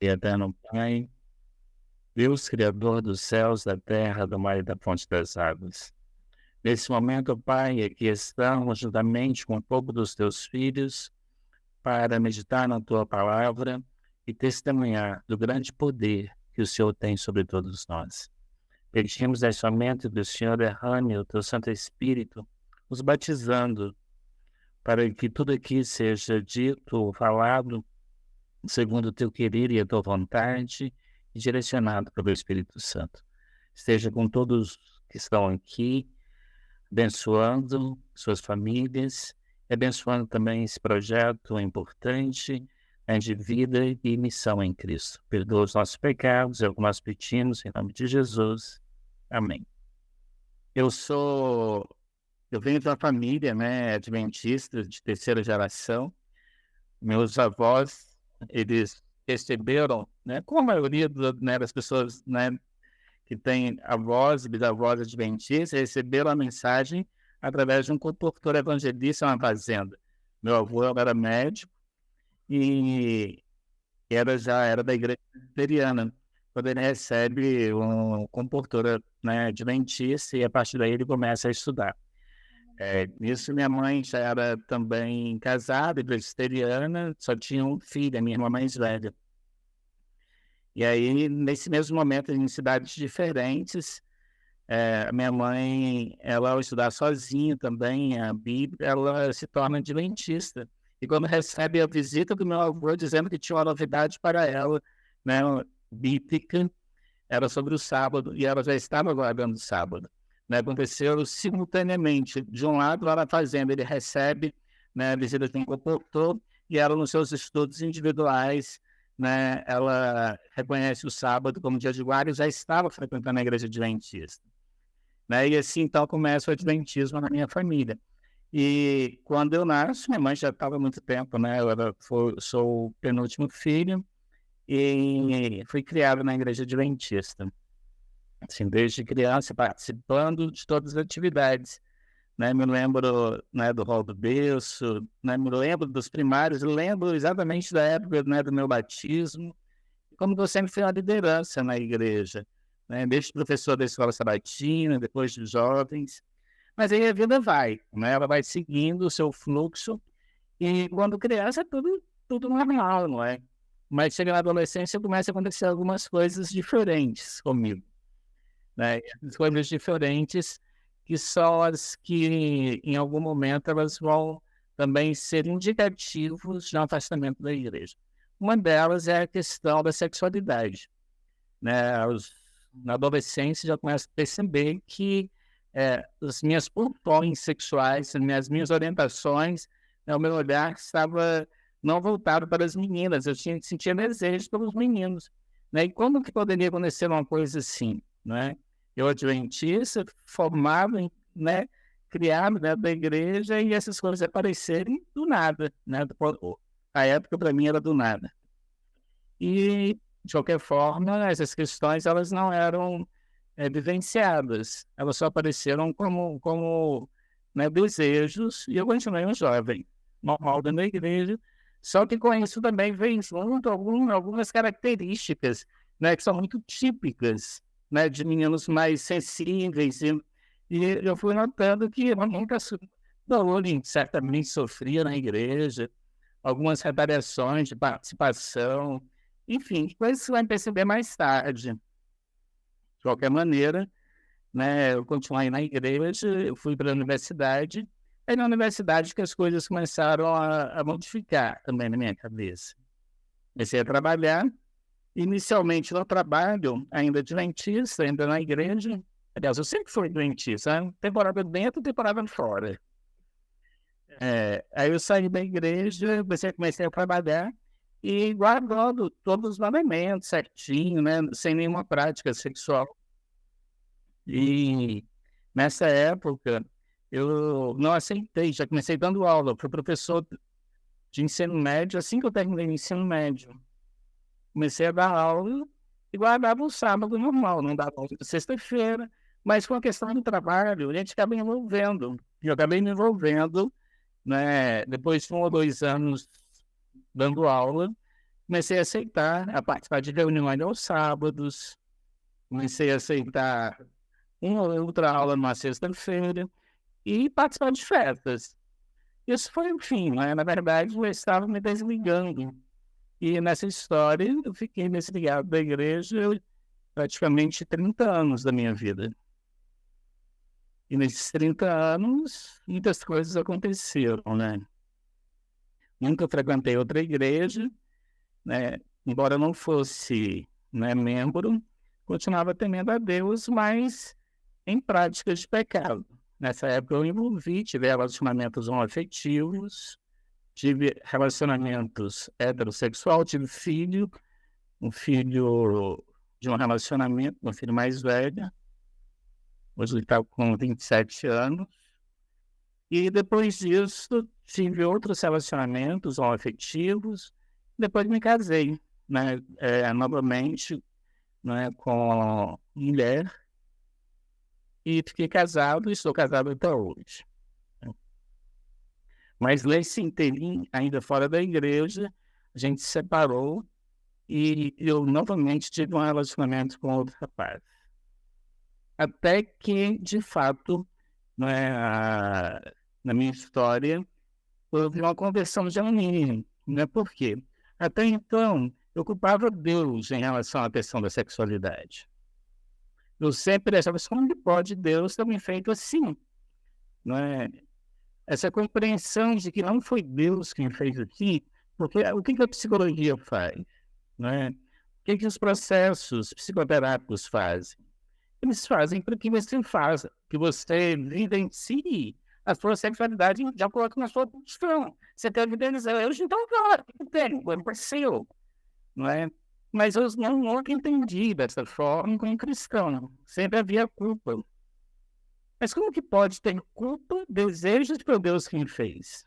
E eterno Pai, Deus Criador dos céus, da terra, do mar e da fonte das águas. Nesse momento, Pai, aqui estamos juntamente com o povo dos teus filhos para meditar na tua palavra e testemunhar do grande poder que o Senhor tem sobre todos nós. Pedimos nesse momento que o Senhor derrame o teu Santo Espírito, nos batizando, para que tudo aqui seja dito, falado, segundo o teu querer e a tua vontade, e direcionado pelo Espírito Santo. Esteja com todos que estão aqui, abençoando suas famílias, e abençoando também esse projeto importante, de vida e missão em Cristo. Perdoa os nossos pecados, é o que nós pedimos, em nome de Jesus. Amém. Eu venho de uma família, adventista de terceira geração. Meus avós, eles receberam, como a maioria das pessoas, que têm avós e bisavós adventistas, receberam a mensagem através de um compositor evangelista em uma fazenda. Meu avô era médico e já era da igreja presbiteriana, quando ele recebe um compositor, adventista, e a partir daí ele começa a estudar. Nisso minha mãe já era também casada e presbiteriana, só tinha um filho, a minha irmã mais velha. E aí, nesse mesmo momento, em cidades diferentes, a minha mãe, ela ao estudar sozinha também a Bíblia, ela se torna adventista. E quando recebe a visita do meu avô dizendo que tinha uma novidade para ela, bíblica, era sobre o sábado, e ela já estava guardando o sábado. Aconteceu simultaneamente. De um lado, lá na fazenda, ele recebe a visita de um compositor, e ela, nos seus estudos individuais, ela reconhece o sábado como dia de guarda e já estava frequentando a igreja adventista. E assim, então, começa o adventismo na minha família. E quando eu nasço, minha mãe já estava há muito tempo, sou o penúltimo filho, e fui criado na igreja adventista. Assim, desde criança, participando de todas as atividades. Me lembro do rol do berço, me lembro dos primários, lembro exatamente da época do meu batismo, como eu sempre fui uma liderança na igreja, desde professor da escola sabatina, depois de jovens. Mas aí a vida vai, ela vai seguindo o seu fluxo, e quando criança é tudo normal, não é? Mas chega na adolescência, começa a acontecer algumas coisas diferentes comigo. Coisas diferentes que são as que, em algum momento, elas vão também ser indicativos de um afastamento da igreja. Uma delas é a questão da sexualidade. Na adolescência, já começo a perceber que as minhas pulsões sexuais, as minhas orientações, o meu olhar estava não voltado para as meninas, eu sentia desejo pelos meninos. E como que poderia acontecer uma coisa assim, Eu adventista, formado, criado dentro da igreja, e essas coisas aparecerem do nada, A época, para mim, era do nada. E, de qualquer forma, essas questões, elas não eram vivenciadas. Elas só apareceram como desejos, e eu continuei um jovem, normal dentro da igreja, só que com isso também vem junto algumas características, que são muito típicas, de meninos mais sensíveis, e eu fui notando que eu nunca certamente sofria na igreja, algumas retaliações de participação, enfim, coisas que você vai perceber mais tarde. De qualquer maneira, eu continuei na igreja, eu fui para a universidade, é na universidade que as coisas começaram a modificar também na minha cabeça. Comecei a trabalhar. Inicialmente no trabalho, ainda adventista, ainda na igreja. Aliás, eu sempre fui adventista, temporada dentro, temporada fora. Aí eu saí da igreja, comecei a trabalhar e guardando todos os mandamentos certinho, sem nenhuma prática sexual. E nessa época, eu não aceitei, já comecei dando aula, fui professor de ensino médio, assim que eu terminei o ensino médio. Comecei a dar aula e guardava o sábado normal, não dava aula de sexta-feira, mas com a questão do trabalho, a gente acaba envolvendo. Eu acabei me envolvendo, depois de 1 ou 2 anos dando aula, comecei a aceitar, a participar de reuniões aos sábados, comecei a aceitar uma ou outra aula numa sexta-feira e participar de festas. Isso foi o fim, né? Na verdade, eu estava me desligando. E nessa história, eu fiquei desligado da igreja praticamente 30 anos da minha vida. E nesses 30 anos, muitas coisas aconteceram, né? Nunca frequentei outra igreja, né? Embora eu não fosse, né, membro, continuava temendo a Deus, mas em práticas de pecado. Nessa época eu envolvi, tive relacionamentos homoafetivos, tive relacionamentos heterossexual, tive um filho de um relacionamento, um filho mais velho, hoje ele está com 27 anos, e depois disso tive outros relacionamentos homoafetivos, depois me casei, né, novamente, né, com mulher, e fiquei casado e estou casado até hoje. Mas nesse inteirinho, ainda fora da igreja, a gente se separou e eu novamente tive um relacionamento com outro rapaz. Até que, de fato, né, na minha história, houve uma conversão genuína. Né? Por quê? Até então, eu culpava Deus em relação à questão da sexualidade. Eu sempre achava assim, como pode Deus ter me feito assim? Não é? Essa compreensão de que não foi Deus quem fez assim, porque o que a psicologia faz? Né? O que os processos psicoterápicos fazem? Eles fazem para que você faça, que você vivencie a sua sexualidade de acordo com a sua condição. Você tem evidência, eu então, claro, tenho, é seu, não é? Mas eu nunca entendi dessa forma como cristão. Sempre havia culpa. Mas como que pode ter culpa, desejos para Deus quem fez?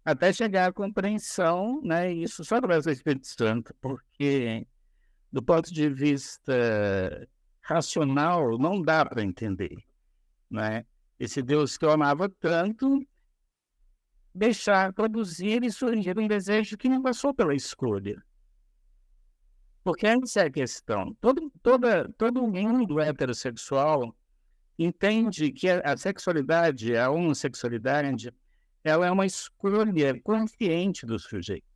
Até chegar à compreensão, né? Isso só através do Espírito Santo, porque do ponto de vista racional não dá para entender, né? Esse Deus que eu amava tanto deixar produzir e surgir um desejo que não passou pela escolha. Porque essa é a questão. Todo mundo heterossexual entende que a sexualidade, a homossexualidade, ela é uma escolha consciente do sujeito.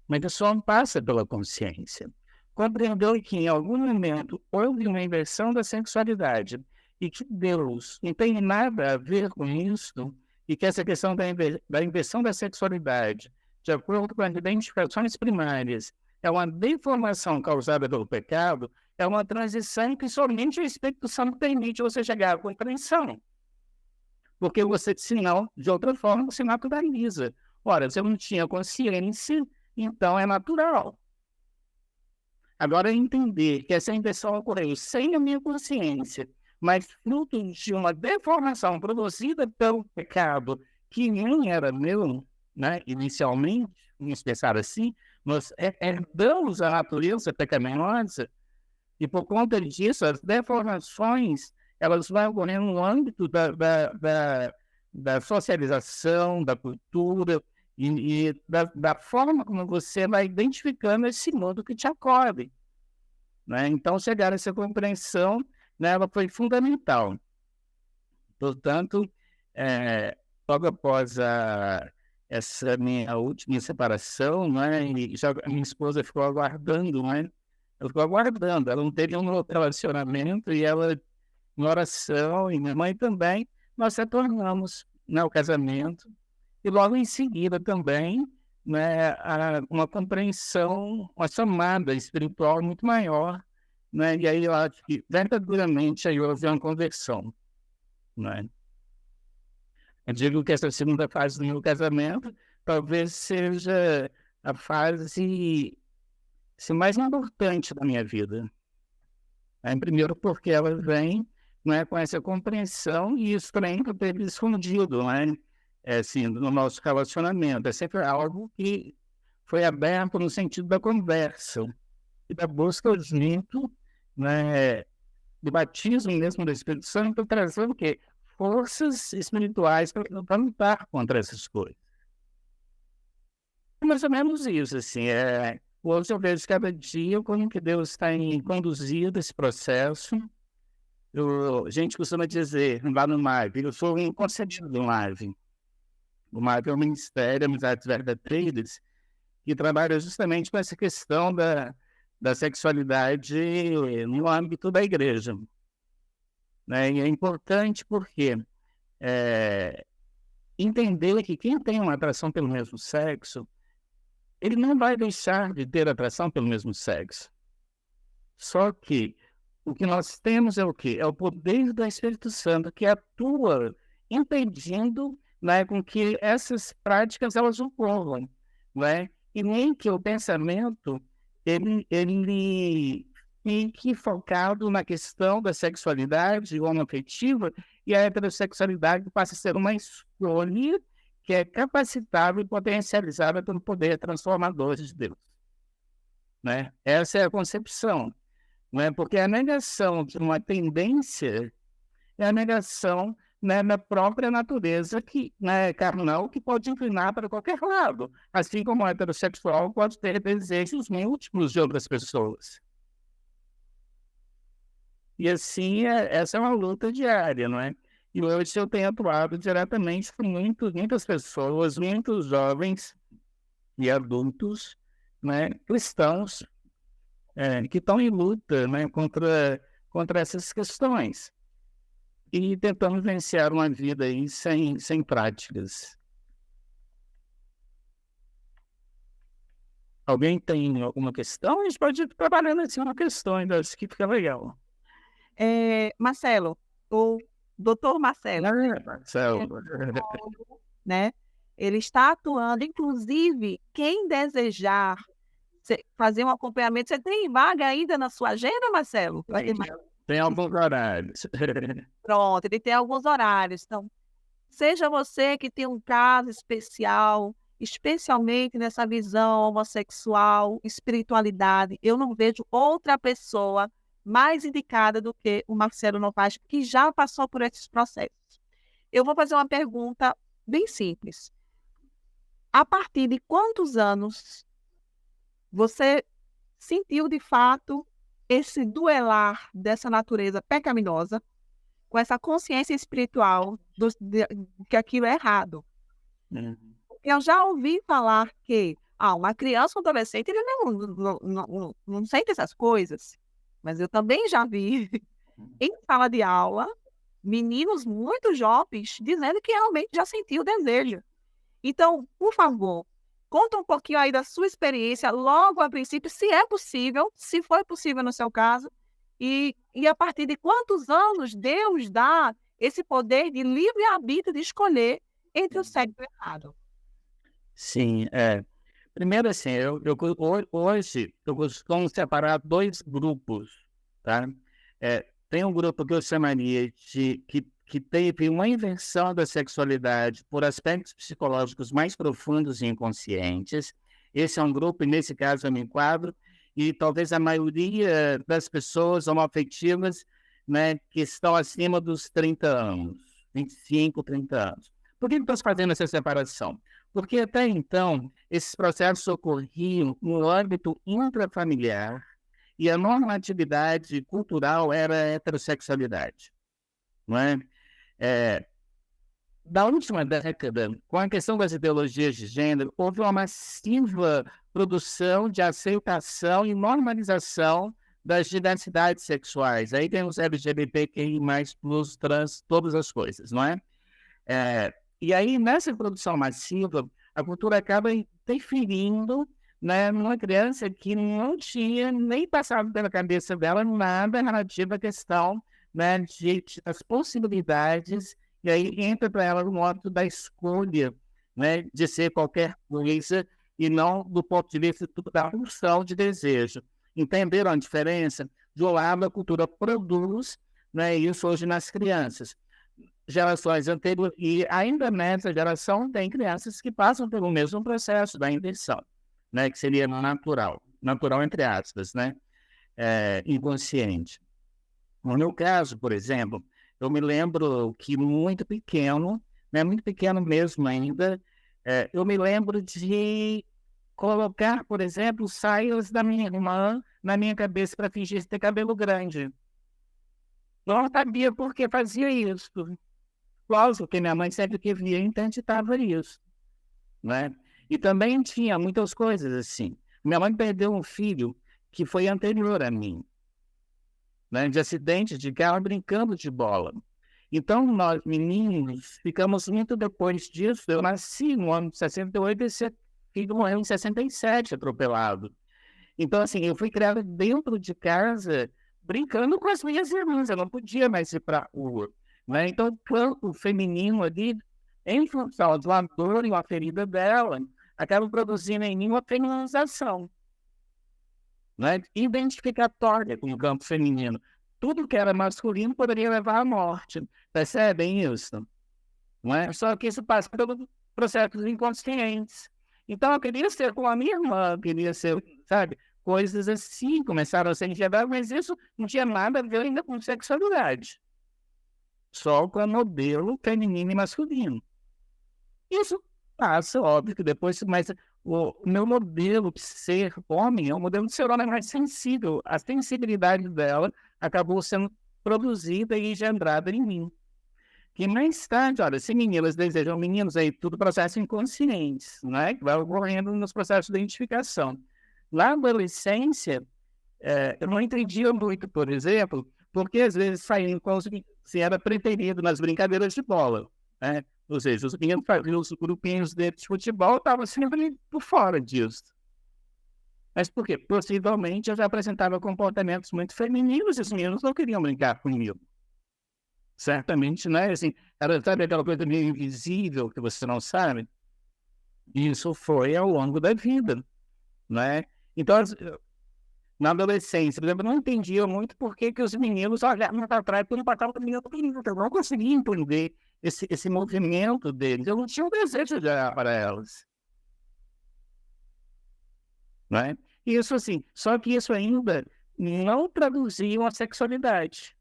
Mas isso não passa pela consciência. Compreendeu que em algum momento houve uma inversão da sexualidade e que Deus não tem nada a ver com isso e que essa questão da inversão da sexualidade, de acordo com as identificações primárias, é uma deformação causada pelo pecado, é uma transição que somente o Espírito Santo permite você chegar à compreensão. Porque você, senão, de outra forma, se naturaliza. Ora, se eu não tinha consciência, então é natural. Agora, entender que essa inversão ocorreu sem a minha consciência, mas fruto de uma deformação produzida pelo pecado, que nem era meu, né, inicialmente, vamos pensar assim, nós herdamos a natureza pecaminosa, e por conta disso, as deformações, elas vão ocorrendo no âmbito da socialização, da cultura, e da forma como você vai identificando esse mundo que te acolhe. Né? Então, chegar a essa compreensão, né, ela foi fundamental. Portanto, logo após essa minha última separação, né, e já a minha esposa ficou aguardando, né? Ela ficou aguardando, ela não teve um outro relacionamento, e ela, em oração, e minha mãe também, nós retornamos, né, ao casamento. E logo em seguida também, né, uma compreensão, uma chamada espiritual muito maior, né, e aí eu acho que verdadeiramente aí houve uma conversão. Né? Eu digo que essa segunda fase do meu casamento talvez seja a fase mais importante da minha vida. Primeiro porque ela vem, né, com essa compreensão, e isso também que eu teve escondido, né? Assim, no nosso relacionamento. É sempre algo que foi aberto no sentido da conversa e da busca junto, né, do batismo mesmo do Espírito Santo, trazendo o quê? Forças espirituais para lutar contra essas coisas. É mais ou menos isso, assim, hoje eu vejo cada dia como que Deus está conduzindo esse processo. A gente costuma dizer lá no MAV, eu sou um conselheiro do MAV. O MAV é um Ministério Amizades Verdadeiras que trabalha justamente com essa questão da sexualidade no âmbito da igreja, né? E é importante porque entender que quem tem uma atração pelo mesmo sexo, ele não vai deixar de ter atração pelo mesmo sexo. Só que o que nós temos é o quê? É o poder do Espírito Santo que atua impedindo, né, com que essas práticas elas ocorram, né? E nem que o pensamento ele fique focado na questão da sexualidade homoafetiva e a heterossexualidade passa a ser uma escolha que é capacitável e potencializada pelo poder transformador de Deus, né? Essa é a concepção, né? Porque a negação de uma tendência é a negação, né, da própria natureza que, né, carnal, que pode inclinar para qualquer lado, assim como o heterossexual pode ter desejos múltiplos de outras pessoas. E assim, essa é uma luta diária, não é? E hoje eu tenho atuado diretamente com muitas pessoas, muitos jovens e adultos, né, cristãos, que estão em luta, né, contra essas questões e tentando vivenciar uma vida aí sem práticas. Alguém tem alguma questão? A gente pode ir trabalhando assim uma questão ainda, acho que fica legal. Marcelo, o doutor Marcelo, Marcelo. né? Ele está atuando, inclusive, quem desejar fazer um acompanhamento, você tem vaga ainda na sua agenda, Marcelo? Tem alguns horários. Pronto, ele tem alguns horários. Então, seja você que tem um caso especial, especialmente nessa visão homossexual, espiritualidade, eu não vejo outra pessoa mais indicada do que o Marcelo Novaes, que já passou por esses processos. Eu vou fazer uma pergunta bem simples. A partir de quantos anos você sentiu, de fato, esse duelar dessa natureza pecaminosa com essa consciência espiritual que aquilo é errado? Eu já ouvi falar que uma criança ou um adolescente ele não sente essas coisas, mas eu também já vi em sala de aula meninos muito jovens dizendo que realmente já sentiu o desejo. Então, por favor, conta um pouquinho aí da sua experiência, logo a princípio, se é possível, se foi possível no seu caso, e a partir de quantos anos Deus dá esse poder de livre-arbítrio de escolher entre o certo e o errado. Sim, primeiro assim, hoje eu costumo separar dois grupos, tá? Tem um grupo que eu chamaria de que teve uma inversão da sexualidade por aspectos psicológicos mais profundos e inconscientes. Esse é um grupo, e nesse caso eu me enquadro, e talvez a maioria das pessoas homoafetivas, né, que estão acima dos 30 anos, 25, 30 anos. Por que eu estou fazendo essa separação? Porque até então, esses processos ocorriam no âmbito intrafamiliar, e a normatividade cultural era a heterossexualidade, não é? Da última década, com a questão das ideologias de gênero, houve uma massiva produção de aceitação e normalização das diversidades sexuais. Aí tem os LGBTQI+, plus, trans, todas as coisas, não é? E aí, nessa produção massiva, a cultura acaba interferindo, né, numa criança que não tinha nem passado pela cabeça dela nada relativo à questão, né, das possibilidades, e aí entra para ela no modo da escolha, né, de ser qualquer coisa, e não do ponto de vista da função de desejo. Entenderam a diferença? De um lado, a cultura produz, né, isso hoje nas crianças. Gerações anteriores, e ainda nessa geração tem crianças que passam pelo mesmo processo da inversão, né, que seria natural entre aspas, né, inconsciente. No meu caso, por exemplo, eu me lembro que muito pequeno, né, muito pequeno mesmo ainda, eu me lembro de colocar, por exemplo, saias da minha irmã na minha cabeça para fingir ter cabelo grande. Não sabia por que fazia isso. Lógico que minha mãe sempre que via intentava isso, né? E também tinha muitas coisas assim. Minha mãe perdeu um filho que foi anterior a mim, né? De acidente de carro brincando de bola. Então, nós, meninos, ficamos muito depois disso. Eu nasci no ano de 68 e esse filho morreu em 67, atropelado. Então, assim, eu fui criado dentro de casa, brincando com as minhas irmãs. Eu não podia mais ir para a rua, né? Então, o campo feminino ali, em função do dor e uma ferida dela, acaba produzindo em mim uma feminização, né? Identificatória com o campo feminino. Tudo que era masculino poderia levar à morte. Percebem isso? Não é? Só que isso passa pelos processos inconscientes. Então, eu queria ser como a minha irmã, eu queria ser, sabe? Coisas assim começaram a ser enxergadas, mas isso não tinha nada a ver ainda com sexualidade. Só com o modelo feminino e masculino. Isso passa, óbvio, que depois, mas o meu modelo de ser homem é um modelo de ser homem mais sensível. A sensibilidade dela acabou sendo produzida e engendrada em mim. Que mais tarde, olha, se meninas desejam meninos, aí tudo processo inconsciente, né? Que vai ocorrendo nos processos de identificação. Na adolescência, eu não entendia muito, por exemplo, porque às vezes saíam com se era preferido nas brincadeiras de bola, né? Ou seja, os meninos faziam os grupinhos de futebol, estavam sempre por fora disso. Mas por quê? Possivelmente eu já apresentava comportamentos muito femininos e os meninos não queriam brincar comigo. Certamente, né? Assim, era, sabe aquela coisa meio invisível que você não sabe? Isso foi ao longo da vida, né? Então, na adolescência, por exemplo, eu não entendia muito por que os meninos olhavam para trás quando passavam o menino pequenininho. Eu não conseguia entender esse movimento deles. Eu não tinha o desejo de olhar para elas, né? Isso assim, só que isso ainda não traduzia uma sexualidade.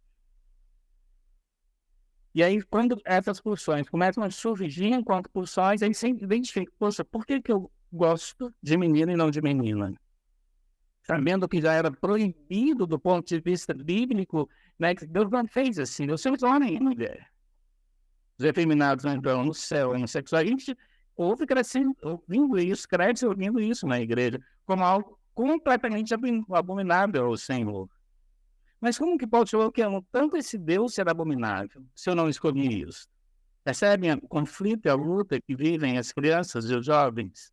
E aí, quando essas pulsões começam a surgir enquanto pulsões, aí você identifica, poxa, por que eu gosto de menino e não de menina? Sabendo que já era proibido do ponto de vista bíblico, né, que Deus não fez assim, Deus fez homem e mulher. Os efeminados não entram no céu, no sexual. A gente ouve crescendo, ouvindo isso, cresce ouvindo isso na igreja, como algo completamente abominável ao Senhor. Mas como que pode ser eu que amo tanto esse Deus ser abominável, se eu não escolhi isso? Percebem o conflito e a luta que vivem as crianças e os jovens?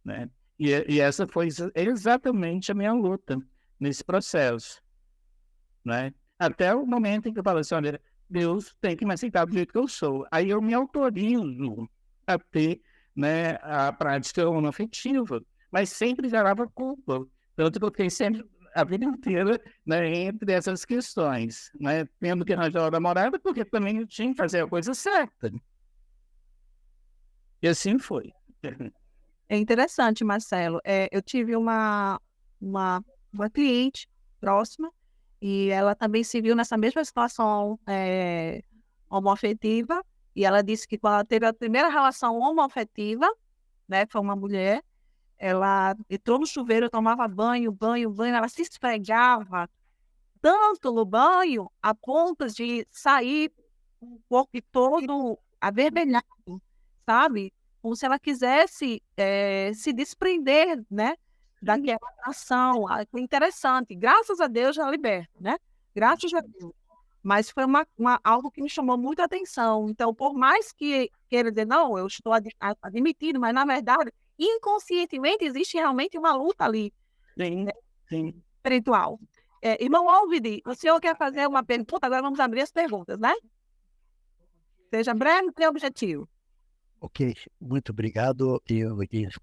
Né? E essa foi exatamente a minha luta nesse processo. Né? Até o momento em que eu falo assim, olha, Deus tem que me aceitar do jeito que eu sou. Aí eu me autorizo a ter, né, a prática homoafetiva, mas sempre gerava culpa. Tanto que eu fiquei sempre a vida inteira, né, entre essas questões, né, tendo que arranjar uma namorada, porque também eu tinha que fazer a coisa certa. E assim foi. É interessante, Marcelo. Eu tive uma cliente próxima e ela também se viu nessa mesma situação homoafetiva, e ela disse que quando ela teve a primeira relação homoafetiva, né, foi uma mulher, ela entrou no chuveiro, tomava banho, ela se esfregava tanto no banho a ponto de sair o corpo todo avermelhado, sabe? Como se ela quisesse se desprender, né, daquela ação. Interessante. Graças a Deus já liberta, né? Graças a Deus. Mas foi algo que me chamou muita atenção. Então, por mais que queira dizer, não, eu estou admitindo, mas na verdade, inconscientemente, existe realmente uma luta ali, Sim, né, sim. espiritual. Irmão Alvide, o senhor quer fazer uma pergunta? Agora vamos abrir as perguntas, né? Seja breve e objetivo. Ok, muito obrigado. E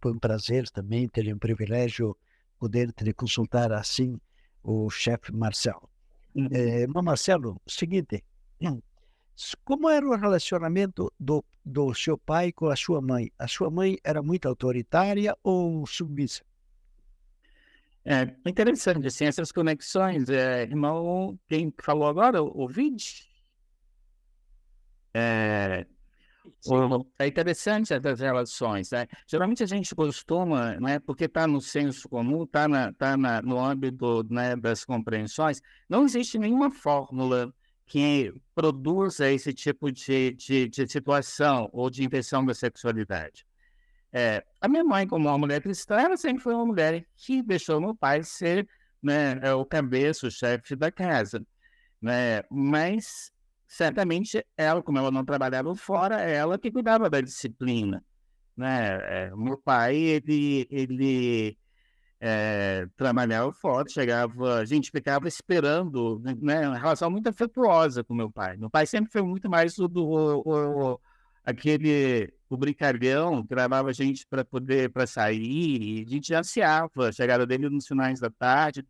foi um prazer também ter um privilégio poder te consultar assim o chefe Marcelo. Mas Marcelo, seguinte, como era o relacionamento do seu pai com a sua mãe? A sua mãe era muito autoritária ou submissa? É interessante, assim, essas conexões. Irmão, quem falou agora, o Vinde? É interessante essas relações, né? Geralmente a gente costuma, né, porque está no senso comum, está no âmbito, né, das compreensões, não existe nenhuma fórmula que produza esse tipo de situação ou de inversão da sexualidade. A minha mãe, como uma mulher cristã, ela sempre foi uma mulher que deixou meu pai ser, né, o cabeça, o chefe da casa, né? Mas certamente ela, como ela não trabalhava fora, ela que cuidava da disciplina, né? Meu pai, ele trabalhava fora, chegava, a gente ficava esperando, né? Uma relação muito afetuosa com meu pai. Meu pai sempre foi muito mais o brincalhão que levava a gente para sair, e a gente ansiava a chegada dele nos finais da tarde,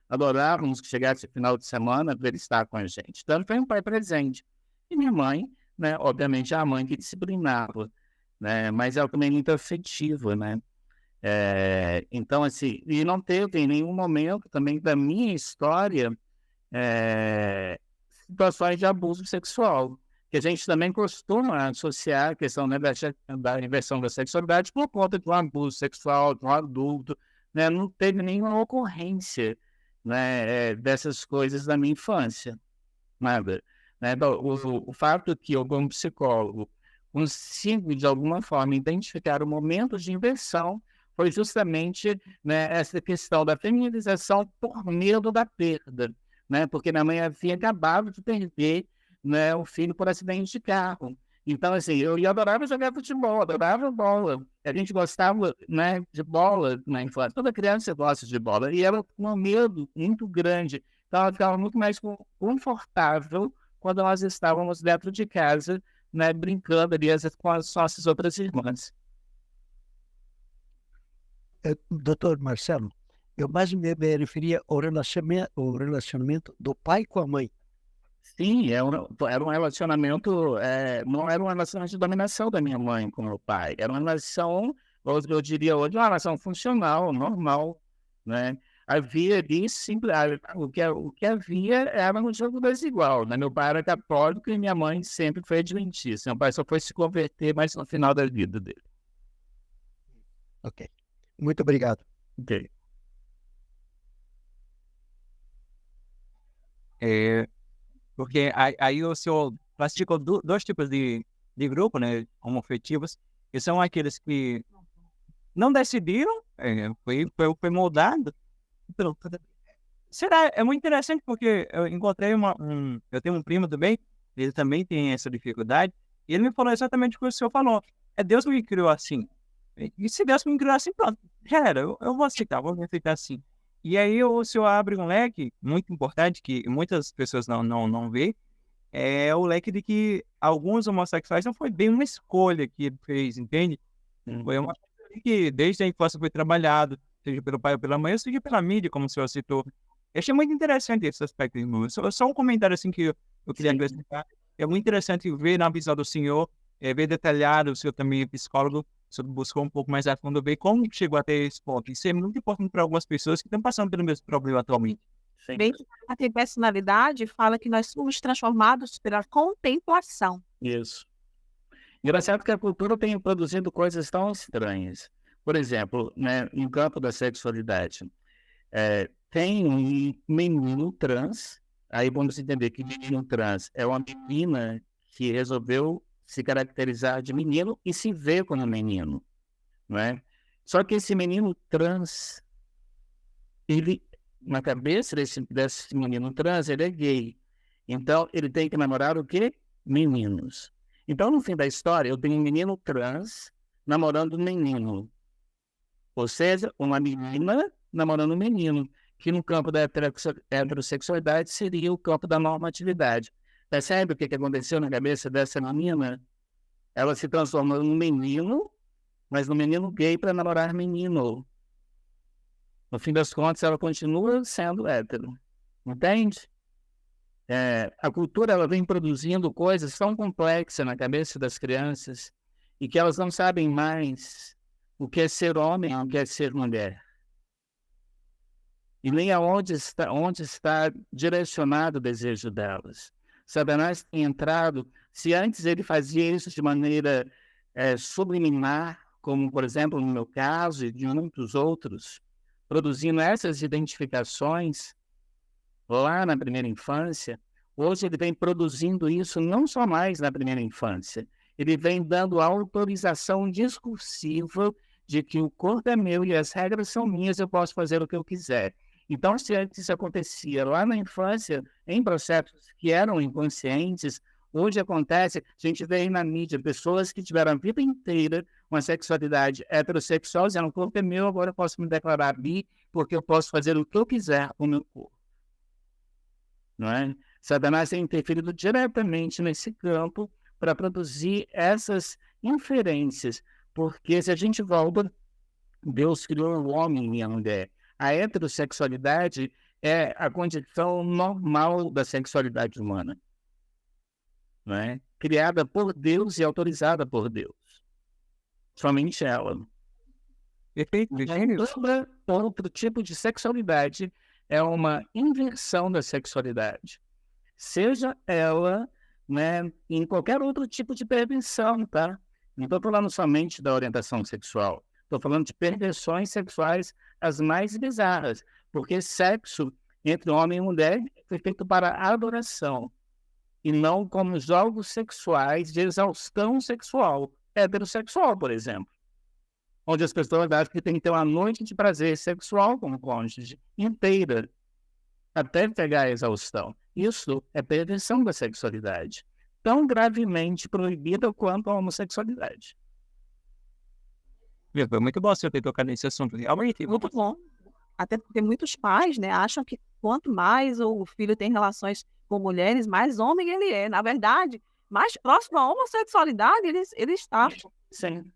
adorávamos que chegasse o final de semana para ele estar com a gente. Então, foi um pai presente. E minha mãe, né, obviamente, é a mãe que disciplinava, né, mas ela também muito afetiva, né? Então, assim, e não teve em nenhum momento também da minha história situações de abuso sexual, que a gente também costuma associar a questão, né, da inversão da sexualidade por conta de um abuso sexual de um adulto, né? Não teve nenhuma ocorrência, né, dessas coisas na minha infância, nada. Né? Então, o fato que eu, como psicólogo, consigo, de alguma forma, identificar o momento de inversão foi justamente, né, essa questão da feminização por medo da perda, né? Porque minha mãe havia acabado de perder, né, o filho por acidente de carro. Então, assim, eu adorava jogar futebol, adorava bola. A gente gostava, né, de bola na infância. Toda criança gosta de bola. E ela com um medo muito grande. Então, ela ficava muito mais confortável quando nós estávamos dentro de casa, né, brincando ali com as nossas outras irmãs. Doutor Marcelo, eu mais me referia ao relacionamento do pai com a mãe. Sim, era um relacionamento, não era um relacionamento de dominação da minha mãe com meu pai, era uma relação, eu diria hoje, uma relação funcional, normal, né? Havia ali, o que havia era um jogo desigual, né? Meu pai era católico e minha mãe sempre foi adventista. Meu pai só foi se converter mais no final da vida dele. Ok. Muito obrigado. Ok. Porque aí o senhor classificou dois tipos de grupo, né, homoafetivos, que são aqueles que não decidiram, foi moldado. É muito interessante porque eu encontrei eu tenho um primo também, ele também tem essa dificuldade, e ele me falou exatamente o que o senhor falou. É Deus que me criou assim. E se Deus me criou assim, pronto, já era, eu vou me aceitar assim. E aí o senhor abre um leque muito importante que muitas pessoas não vê, é o leque de que alguns homossexuais não foi bem uma escolha que ele fez, entende? Foi uma coisa que desde a infância foi trabalhado, seja pelo pai ou pela mãe, ou seja pela mídia, como o senhor citou. Eu achei muito interessante esse aspecto, irmão. Só um comentário assim que eu queria acrescentar. É muito interessante ver na visão do senhor, ver detalhado, o senhor também é psicólogo, o senhor buscou um pouco mais a fundo, ver como chegou até esse ponto. Isso é muito importante para algumas pessoas que estão passando pelo mesmo problema atualmente. Sim. Bem, a personalidade fala que nós somos transformados pela contemplação. Isso. Engraçado que a cultura tem produzido coisas tão estranhas. Por exemplo, né, no campo da sexualidade, tem um menino trans, aí vamos entender que menino trans é uma menina que resolveu se caracterizar de menino e se vê como menino, não é? Só que esse menino trans, ele, na cabeça desse menino trans, ele é gay. Então, ele tem que namorar o quê? Meninos. Então, no fim da história, eu tenho um menino trans namorando um menino. Ou seja, uma menina namorando um menino, que no campo da heterossexualidade seria o campo da normatividade. Percebe o que aconteceu na cabeça dessa menina? Ela se transformou num menino, mas num menino gay para namorar menino. No fim das contas, ela continua sendo hétero. Entende? A cultura ela vem produzindo coisas tão complexas na cabeça das crianças e que elas não sabem mais o que é ser homem, o que é ser mulher. E nem aonde onde está direcionado o desejo delas. Satanás tem entrado Se antes ele fazia isso de maneira subliminar, como, por exemplo, no meu caso e de muitos outros, produzindo essas identificações lá na primeira infância, hoje ele vem produzindo isso não só mais na primeira infância, ele vem dando autorização discursiva de que o corpo é meu e as regras são minhas, eu posso fazer o que eu quiser. Então, se antes isso acontecia lá na infância, em processos que eram inconscientes, hoje acontece, a gente vê aí na mídia, pessoas que tiveram a vida inteira uma sexualidade heterossexual, dizendo, o corpo é meu, agora eu posso me declarar bi, porque eu posso fazer o que eu quiser com o meu corpo. Não é? Satanás tem interferido diretamente nesse campo para produzir essas inferências, porque se a gente volta, Deus criou o homem e a mulher. A heterossexualidade é a condição normal da sexualidade humana, não é? Criada por Deus e autorizada por Deus. Somente ela. Perfeito. Todo outro tipo de sexualidade é uma inversão da sexualidade. Seja ela, né, em qualquer outro tipo de perversão, tá? Não estou falando somente da orientação sexual. Estou falando de perversões sexuais as mais bizarras. Porque sexo entre homem e mulher foi feito para adoração. E não como jogos sexuais de exaustão sexual. Heterossexual, por exemplo. Onde as pessoas acham que tem que ter uma noite de prazer sexual com o cônjuge inteira, até pegar a exaustão. Isso é perversão da sexualidade, tão gravemente proibida quanto a homossexualidade. Foi muito bom você ter tocado nesse assunto. Realmente, Muito bom. Até porque muitos pais, né, acham que quanto mais o filho tem relações com mulheres, mais homem ele é. Na verdade, mais próximo à homossexualidade ele está. Sim.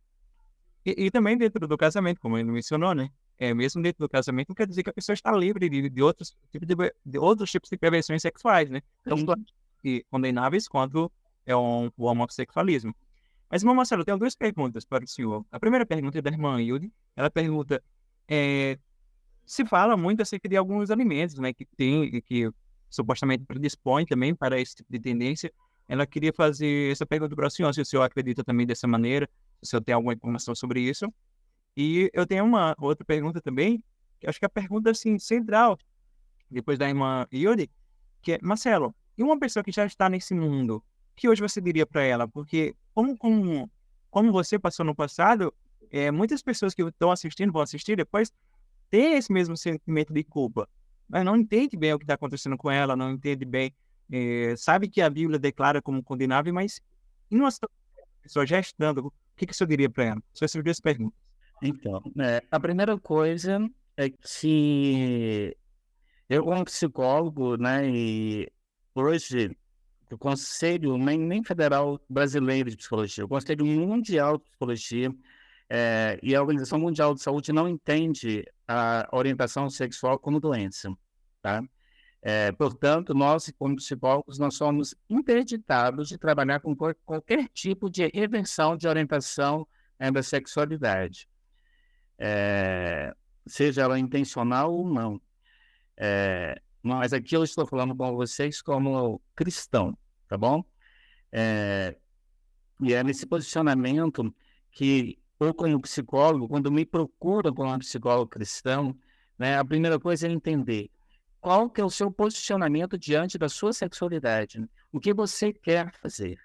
E também dentro do casamento, como ele mencionou, né? Mesmo dentro do casamento, não quer dizer que a pessoa está livre de outros tipos de perversões sexuais, né? Tanto condenáveis quanto o homossexualismo. Mas, irmão Marcelo, eu tenho duas perguntas para o senhor. A primeira pergunta é da irmã Hilde. Ela pergunta, se fala muito acerca de alguns alimentos, né, que supostamente predispõem também para esse tipo de tendência. Ela queria fazer essa pergunta para o senhor, se o senhor acredita também dessa maneira, se o senhor tem alguma informação sobre isso. E eu tenho uma outra pergunta também, que acho que é a pergunta assim, central, depois da irmã Hilde, que é, Marcelo, e uma pessoa que já está nesse mundo, que hoje você diria para ela? Porque como você passou no passado, muitas pessoas que estão assistindo, vão assistir depois, têm esse mesmo sentimento de culpa, mas não entende bem o que está acontecendo com ela, não entende bem, sabe que a Bíblia declara como condenável, mas e numa situação a pessoa já estando, o que o senhor diria para ela? São essas duas perguntas. Então, a primeira coisa é que eu, como psicólogo, né, e hoje o Conselho nem Federal Brasileiro de Psicologia, o Conselho Mundial de Psicologia e a Organização Mundial de Saúde não entende a orientação sexual como doença, tá? Portanto, nós, como psicólogos, nós somos interditados de trabalhar com qualquer tipo de reversão de orientação da sexualidade. Seja ela intencional ou não. Mas aqui eu estou falando com vocês como cristão, tá bom? E é nesse posicionamento que, eu como psicólogo, quando me procuro como um psicólogo cristão, né, a primeira coisa é entender qual que é o seu posicionamento diante da sua sexualidade, né? O que você quer fazer.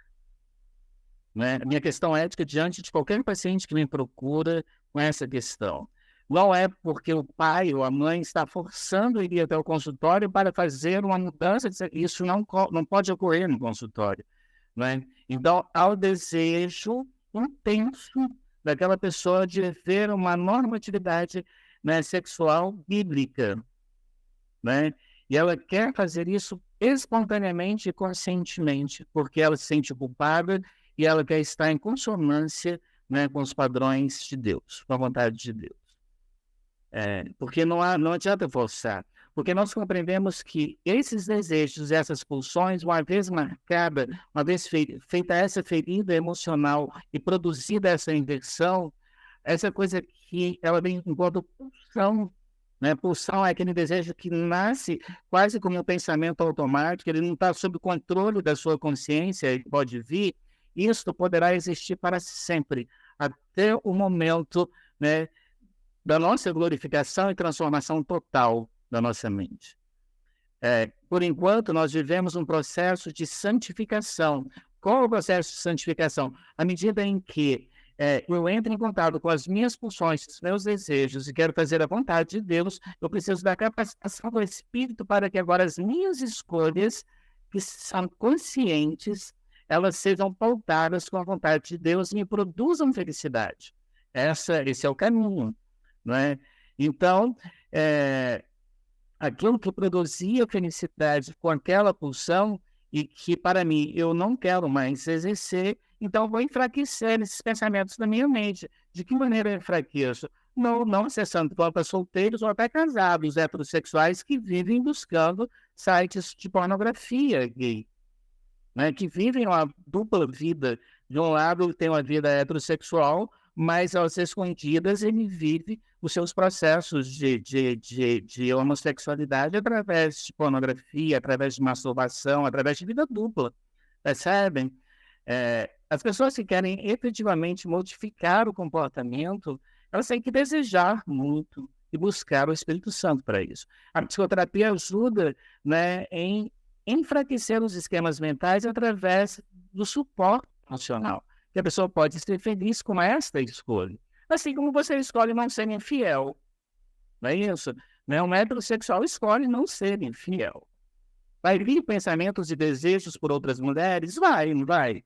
Né? Minha questão ética diante de qualquer paciente que me procura com essa questão. Não é porque o pai ou a mãe está forçando ele até o consultório para fazer uma mudança. Isso não pode ocorrer no consultório. Né? Então, há o desejo intenso daquela pessoa de ver uma normatividade, né, sexual bíblica. Né? E ela quer fazer isso espontaneamente e conscientemente, porque ela se sente culpada e ela quer estar em consonância, né, com os padrões de Deus, com a vontade de Deus. Porque não adianta forçar, porque nós compreendemos que esses desejos, essas pulsões, uma vez marcada, uma vez feita essa ferida emocional e produzida essa inversão, essa coisa que ela vem enquanto pulsão, Né? Pulsão é aquele desejo que nasce quase como um pensamento automático, ele não está sob controle da sua consciência, ele pode vir, isso poderá existir para sempre, até o momento, né, da nossa glorificação e transformação total da nossa mente. Por enquanto, nós vivemos um processo de santificação. Qual é o processo de santificação? À medida em que eu entro em contato com as minhas pulsões, os meus desejos e quero fazer a vontade de Deus, eu preciso da capacitação do Espírito para que agora as minhas escolhas, que são conscientes, elas sejam pautadas com a vontade de Deus e me produzam felicidade. Esse é o caminho, não é? Então, aquilo que produzia felicidade com aquela pulsão e que, para mim, eu não quero mais exercer, então vou enfraquecer esses pensamentos da minha mente. De que maneira eu enfraqueço? Não acessando para solteiros ou até casados heterossexuais que vivem buscando sites de pornografia gay, né? Que vivem uma dupla vida. De um lado, tem uma vida heterossexual, mas às escondidas ele vive os seus processos de homossexualidade através de pornografia, através de masturbação, através de vida dupla, percebem? As pessoas que querem efetivamente modificar o comportamento, elas têm que desejar muito e buscar o Espírito Santo para isso. A psicoterapia ajuda, né, em enfraquecer os esquemas mentais através do suporte emocional. Que a pessoa pode ser feliz com esta escolha. Assim como você escolhe não ser infiel. Não é isso? Né? Um heterossexual escolhe não ser infiel. Vai vir pensamentos e desejos por outras mulheres? Vai, não vai?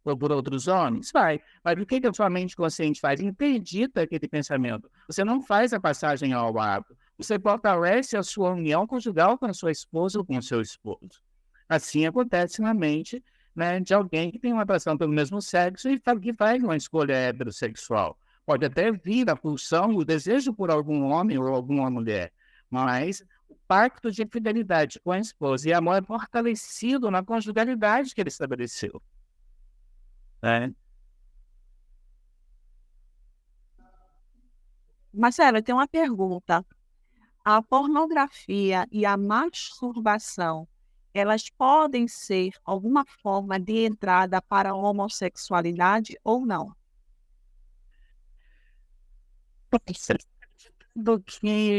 Ou por outros homens? Vai. Mas o que a sua mente consciente faz? Interdita aquele pensamento. Você não faz a passagem ao ato. Você fortalece a sua união conjugal com a sua esposa ou com o seu esposo. Assim acontece na mente, né, de alguém que tem uma atração pelo mesmo sexo e que faz uma escolha heterossexual. Pode até vir a pulsão, o desejo por algum homem ou alguma mulher, mas o pacto de fidelidade com a esposa e amor é fortalecido na conjugalidade que ele estabeleceu. Marcelo, eu tenho uma pergunta. A pornografia e a masturbação, elas podem ser alguma forma de entrada para a homossexualidade ou não? Do que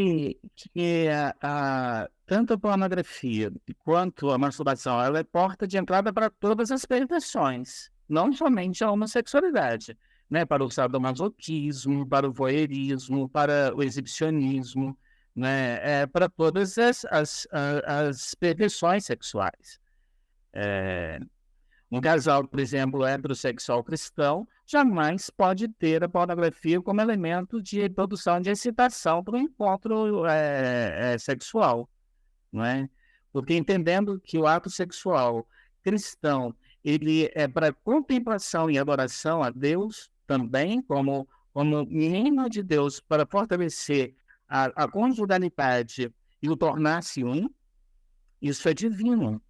tanto a pornografia quanto a masturbação, ela é porta de entrada para todas as perversões, não somente a homossexualidade, né? Para o sadomasoquismo, para o voyeurismo, para o exibicionismo, né? Para todas as perversões sexuais. Um casal, por exemplo, heterossexual cristão, jamais pode ter a pornografia como elemento de produção de excitação para o encontro sexual, não é? Porque entendendo que o ato sexual cristão, ele é para contemplação e adoração a Deus também, como menino de Deus, para fortalecer a conjugalidade e o tornar-se um, isso é divino.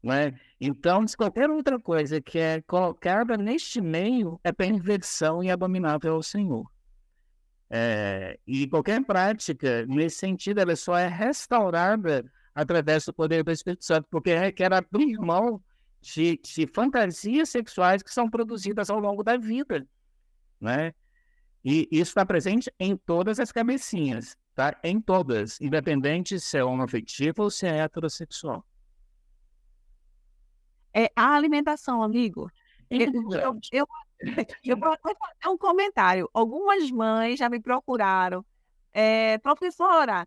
Né? Então, se qualquer outra coisa que é colocada neste meio é perversão e abominável ao Senhor. E qualquer prática, nesse sentido, ela só é restaurada através do poder do Espírito Santo, porque requer abrir mão de fantasias sexuais que são produzidas ao longo da vida. Né? E isso está presente em todas as cabecinhas, tá? Em todas, independente se é homoafetivo ou se é heterossexual. A alimentação, amigo. Eu vou até fazer um comentário. Algumas mães já me procuraram. Professora,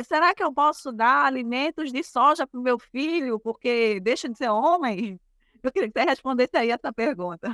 será que eu posso dar alimentos de soja para o meu filho, porque deixa de ser homem? Eu queria que você respondesse aí essa pergunta.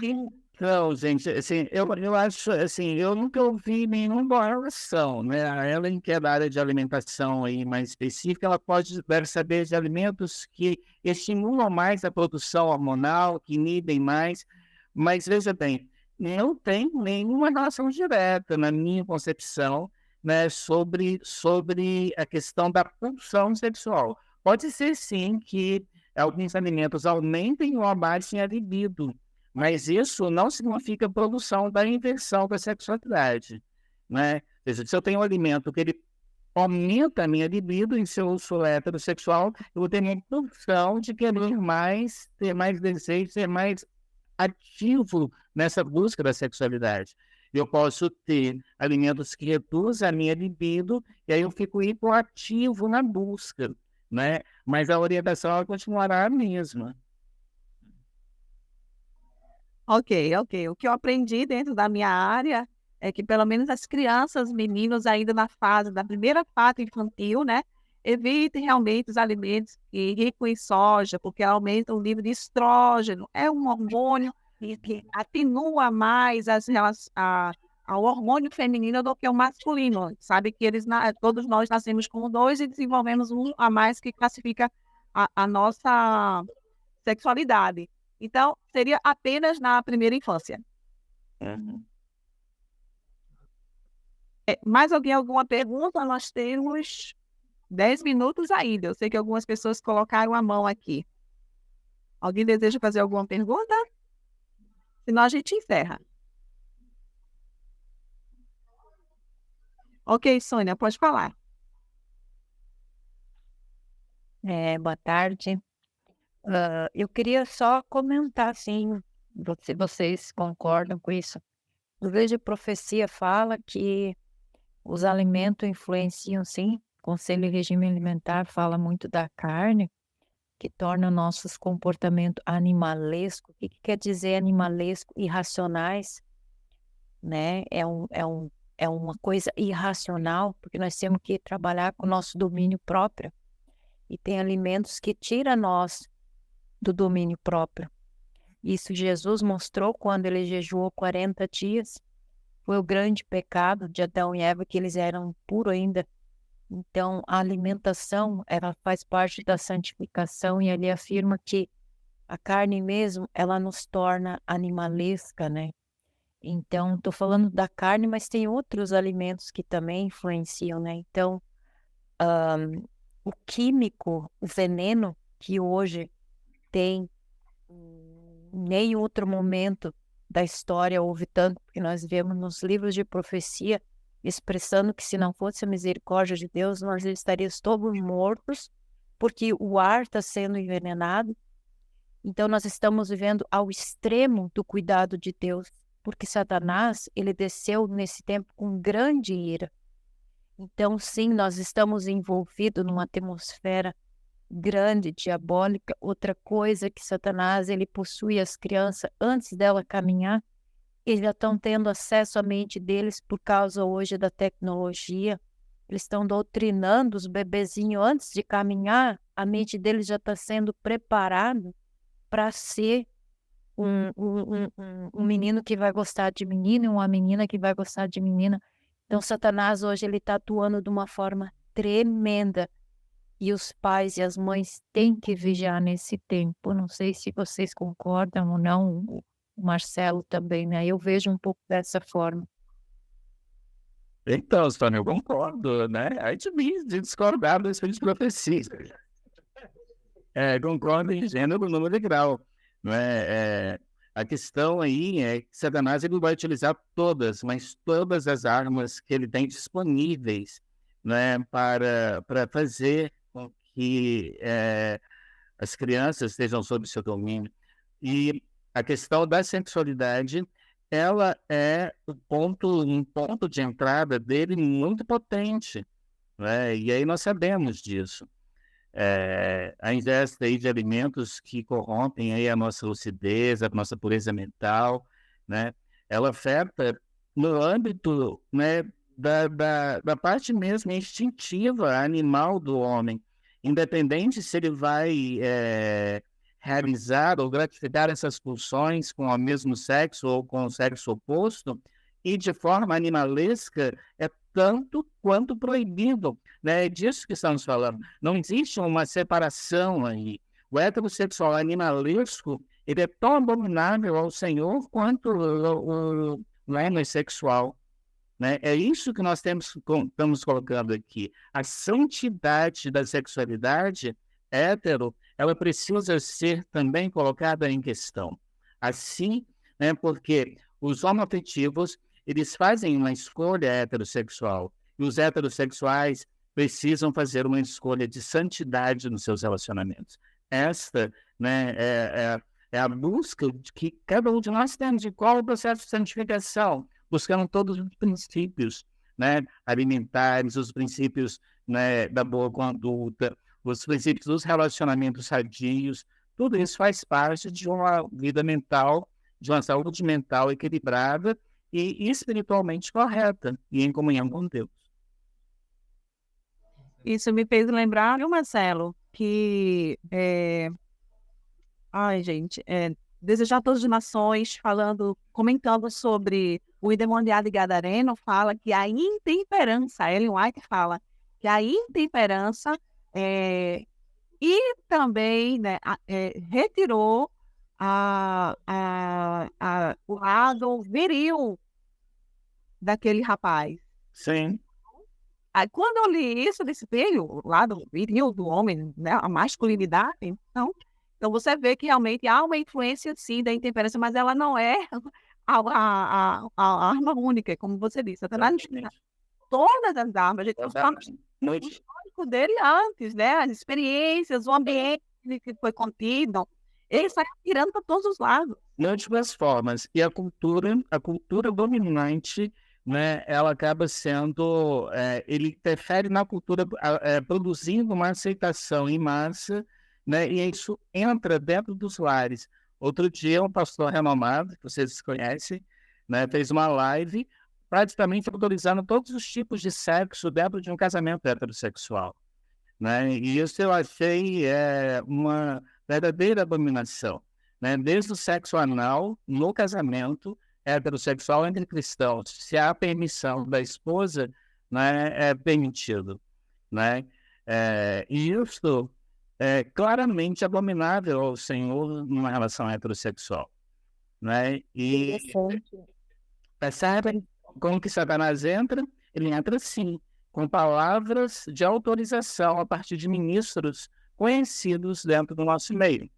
Não, gente, assim, eu acho, assim, eu nunca ouvi nenhuma relação, né? A Ellen, que é da área de alimentação aí mais específica, ela deve saber de alimentos que estimulam mais a produção hormonal, que inibem mais, mas veja bem, não tem nenhuma relação direta, na minha concepção, né, sobre a questão da pulsão sexual. Pode ser, sim, que alguns alimentos aumentem ou abaixem a libido, mas isso não significa produção da inversão da sexualidade, né? Ou seja, se eu tenho um alimento que ele aumenta a minha libido. E se eu sou heterossexual, eu vou ter uma impulsão de querer mais, ter mais desejo, ser mais ativo nessa busca da sexualidade. Eu posso ter alimentos que reduzem a minha libido, e aí eu fico hipoativo na busca, né? Mas a orientação ela continuará a mesma. Ok, ok. O que eu aprendi dentro da minha área é que pelo menos as crianças, meninos ainda da primeira fase infantil, né? Evitem realmente os alimentos ricos em soja, porque aumenta o nível de estrógeno. É um hormônio que atenua mais ao hormônio feminino do que o masculino. Sabe que todos nós nascemos com dois e desenvolvemos um a mais que classifica a nossa sexualidade. Então, seria apenas na primeira infância. Mais alguma pergunta? Nós temos 10 minutos ainda. Eu sei que algumas pessoas colocaram a mão aqui. Alguém deseja fazer alguma pergunta? Senão a gente encerra. Ok, Sônia, pode falar. Boa tarde. Eu queria só comentar, assim, se vocês concordam com isso. O livro de profecia fala que os alimentos influenciam, sim. O Conselho de Regime Alimentar fala muito da carne, que torna nossos comportamentos animalescos. O que quer dizer animalesco? Irracionais, né? É uma coisa irracional, porque nós temos que trabalhar com o nosso domínio próprio. E tem alimentos que tiram nós do domínio próprio. Isso Jesus mostrou quando ele jejuou 40 dias. Foi o grande pecado de Adão e Eva, que eles eram puros ainda. Então, a alimentação, ela faz parte da santificação, e ali afirma que a carne mesmo, ela nos torna animalesca, né? Então, estou falando da carne, mas tem outros alimentos que também influenciam, né? Então, o químico, o veneno que hoje tem, em nenhum outro momento da história houve tanto, porque nós vemos nos livros de profecia expressando que se não fosse a misericórdia de Deus, nós estaríamos todos mortos, porque o ar está sendo envenenado. Então nós estamos vivendo ao extremo do cuidado de Deus, porque Satanás, ele desceu nesse tempo com grande ira. Então sim, nós estamos envolvidos numa atmosfera grande, diabólica. Outra coisa que Satanás, ele possui as crianças antes dela caminhar. Eles já estão tendo acesso à mente deles por causa hoje da tecnologia. Eles estão doutrinando os bebezinhos antes de caminhar. A mente deles já está sendo preparada para ser um menino que vai gostar de menino e uma menina que vai gostar de menina. Então Satanás hoje ele está atuando de uma forma tremenda. E os pais e as mães têm que vigiar nesse tempo. Não sei se vocês concordam ou não, o Marcelo também, né? Eu vejo um pouco dessa forma. Então, Sônia, eu concordo, né? É difícil de discordar desse tipo de profecia. Concordo em gênero, número e grau. Não é? A questão aí é que Satanás ele vai utilizar todas as armas que ele tem disponíveis, né, para fazer com que as crianças estejam sob seu domínio. E a questão da sexualidade, ela é um ponto de entrada dele muito potente, né? E aí nós sabemos disso. A ingesta aí de alimentos que corrompem aí a nossa lucidez, a nossa pureza mental, né? Ela afeta no âmbito, né, da parte mesmo instintiva, animal do homem, independente se ele vai realizar ou gratificar essas pulsões com o mesmo sexo ou com o sexo oposto, e de forma animalesca é tanto quanto proibido, né? É disso que estamos falando. Não existe uma separação aí. O heterossexual animalesco, ele é tão abominável ao Senhor quanto o homossexual, né? É isso que nós estamos colocando aqui. A santidade da sexualidade hétero, ela precisa ser também colocada em questão. Assim, né, porque os homoafetivos, eles fazem uma escolha heterossexual, e os heterossexuais precisam fazer uma escolha de santidade nos seus relacionamentos. Esta, né, é a busca de que cada um de nós temos, de qual é o processo de santificação, buscando todos os princípios, né, alimentares, os princípios, né, da boa conduta, os princípios dos relacionamentos sadios. Tudo isso faz parte de uma vida mental, de uma saúde mental equilibrada e espiritualmente correta e em comunhão com Deus. Isso me fez lembrar, viu, Marcelo, que Desejar Todas as Nações, comentando sobre o endemoniado gadareno, fala que a intemperança, Ellen White fala que a intemperança e também, né, retirou o lado viril daquele rapaz. Sim. Aí, quando eu li isso, desse o lado viril do homem, né, a masculinidade, então você vê que realmente há uma influência, sim, da intemperança, mas ela não é a arma única, como você disse. Até lá no todas as armas, a gente está no histórico dele antes, né? As experiências, o ambiente que foi contido, ele sai tirando para todos os lados. Múltiplas formas. E a cultura dominante, né, ela acaba sendo, ele interfere na cultura, produzindo uma aceitação em massa, né, e isso entra dentro dos lares. Outro dia, um pastor renomado, que vocês conhecem, né, fez uma live praticamente autorizando todos os tipos de sexo dentro de um casamento heterossexual, né, e isso eu achei uma verdadeira abominação, né, desde o sexo anal no casamento heterossexual entre cristãos, se há permissão da esposa, né, é permitido, né, e isso é claramente abominável ao Senhor numa relação heterossexual, né, e percebem como que Satanás entra? Ele entra sim, com palavras de autorização a partir de ministros conhecidos dentro do nosso meio.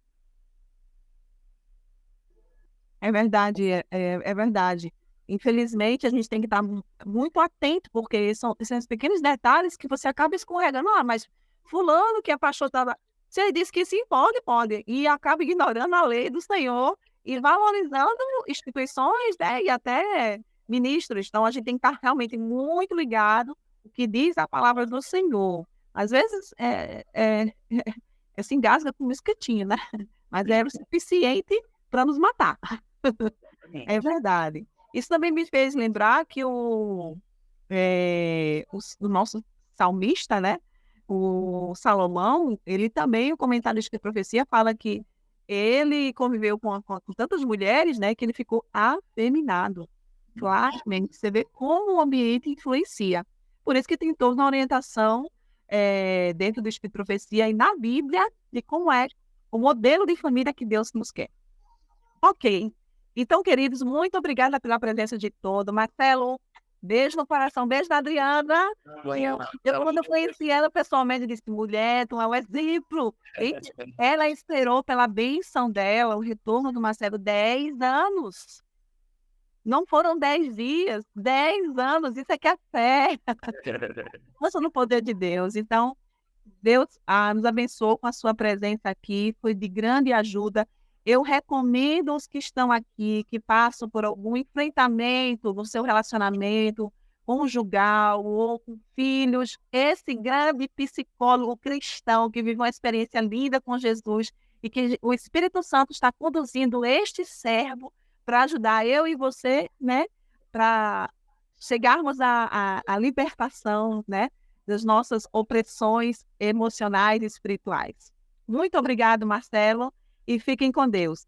É verdade, é verdade. Infelizmente, a gente tem que estar muito atento, porque são esses pequenos detalhes que você acaba escorregando. Mas fulano que é pastor, se ele disse que sim, pode, e acaba ignorando a lei do Senhor e valorizando instituições, né, e até ministros. Então, a gente tem que estar realmente muito ligado o que diz a palavra do Senhor. Às vezes, se engasga com um mosquitinho, né? Mas é o suficiente para nos matar. É verdade. Isso também me fez lembrar que o nosso salmista, né? O Salomão, ele também, o comentarista de profecia, fala que ele conviveu com tantas mulheres, né? Que ele ficou afeminado. Claramente, você vê como o ambiente influencia. Por isso que tem toda uma orientação dentro do Espírito de Profecia e na Bíblia de como é o modelo de família que Deus nos quer. Ok. Então, queridos, muito obrigada pela presença de todos. Marcelo, beijo no coração, beijo da Adriana. Quando eu conheci ela pessoalmente, eu disse, mulher, tu é um exemplo. E ela esperou pela bênção dela, o retorno do Marcelo, 10 anos. Não foram 10 dias, 10 anos. Isso é que é fé. Nossa, no poder de Deus. Então, Deus nos abençoou com a sua presença aqui. Foi de grande ajuda. Eu recomendo os que estão aqui, que passam por algum enfrentamento no seu relacionamento conjugal ou com filhos, esse grande psicólogo cristão que vive uma experiência linda com Jesus e que o Espírito Santo está conduzindo este servo para ajudar eu e você, né, para chegarmos à libertação, né, das nossas opressões emocionais e espirituais. Muito obrigado, Marcelo. E fiquem com Deus.